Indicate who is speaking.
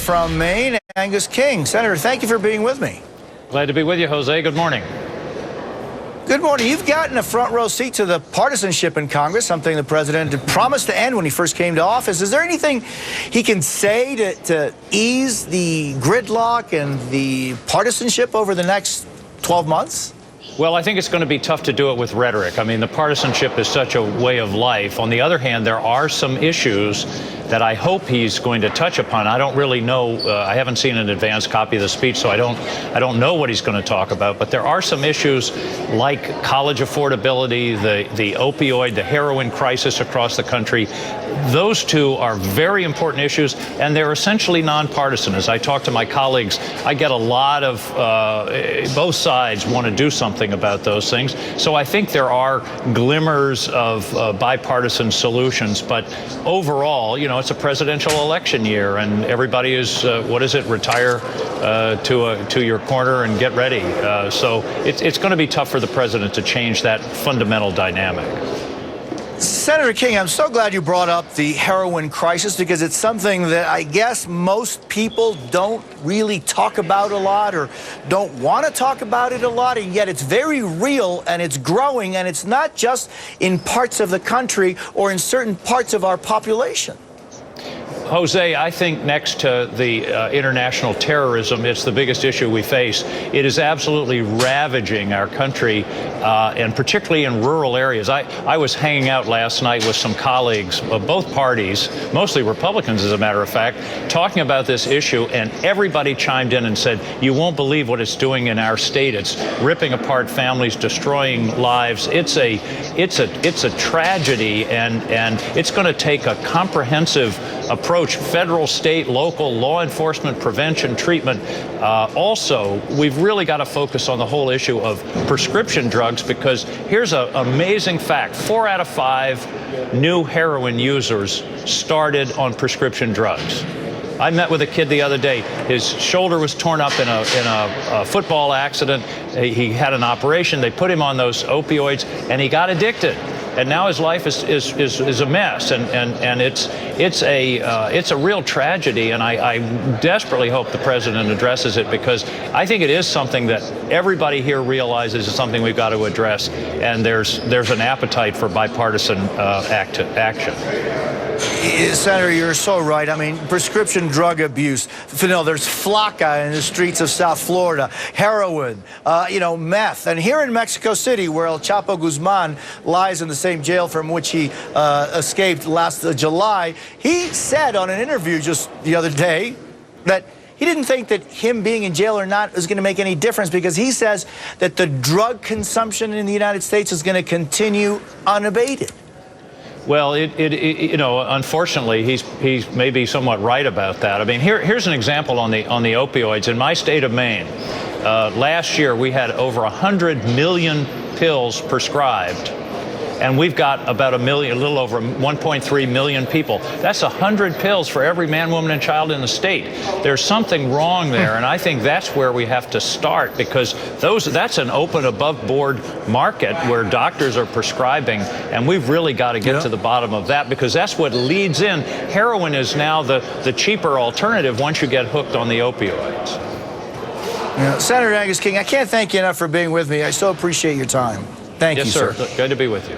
Speaker 1: From Maine, Angus King. Senator, thank you for being with me.
Speaker 2: Glad to be with you, Jose. Good morning.
Speaker 1: Good morning. You've gotten a front row seat to the partisanship in Congress, something the president promised to end when he first came to office. Is there anything he can say to ease the gridlock and the partisanship over the next 12 months?
Speaker 2: Well, I think it's going to be tough to do it with rhetoric. I mean, the partisanship is such a way of life. On the other hand, there are some issues that I hope he's going to touch upon. I don't really know. I haven't seen an advanced copy of the speech, so I don't know what he's going to talk about. But there are some issues like college affordability, the opioid, the heroin crisis across the country. Those two are very important issues, and they're essentially nonpartisan. As I talk to my colleagues, I get a lot of both sides want to do something about those things. So I think there are glimmers of bipartisan solutions. But overall, you know, it's a presidential election year, and everybody is, retire to your corner and get ready. So it's going to be tough for the president to change that fundamental dynamic.
Speaker 1: Senator King, I'm so glad you brought up the heroin crisis, because it's something that I guess most people don't really talk about a lot or don't want to talk about it a lot, and yet it's very real and it's growing, and it's not just in parts of the country or in certain parts of our population.
Speaker 2: Jose, I think next to the international terrorism, it's the biggest issue we face. It is absolutely ravaging our country, and particularly in rural areas. I was hanging out last night with some colleagues of both parties, mostly Republicans, as a matter of fact, talking about this issue, and everybody chimed in and said, you won't believe what it's doing in our state. It's ripping apart families, destroying lives. It's a tragedy, and it's going to take a comprehensive approach, federal, state, local, law enforcement, prevention, treatment. Also, we've really got to focus on the whole issue of prescription drugs, because here's an amazing fact. 4 out of 5 new heroin users started on prescription drugs. I met with a kid the other day. His shoulder was torn up in a football accident. He had an operation. They put him on those opioids, and he got addicted. And now his life is a mess, and it's a real tragedy. And I desperately hope the president addresses it, because I think it is something that everybody here realizes is something we've got to address. And there's an appetite for bipartisan action.
Speaker 1: Senator, you're so right. I mean, prescription drug abuse. There's flakka in the streets of South Florida, heroin, meth. And here in Mexico City, where El Chapo Guzman lies in the same jail from which he escaped last July, he said on an interview just the other day that he didn't think that him being in jail or not is going to make any difference, because he says that the drug consumption in the United States is going to continue unabated.
Speaker 2: Well, unfortunately, he's maybe somewhat right about that. I mean, here's an example on the opioids. In my state of Maine, last year we had over 100 million pills prescribed, and we've got about a little over 1.3 million people. That's 100 pills for every man, woman, and child in the state. There's something wrong there, and I think that's where we have to start, because that's an open, above-board market where doctors are prescribing, and we've really got to get to the bottom of that, because that's what leads in. Heroin is now the cheaper alternative once you get hooked on the opioids.
Speaker 1: Senator Angus King, I can't thank you enough for being with me. I so appreciate your time. Thank you, sir.
Speaker 2: Yes, sir. Good to be with you.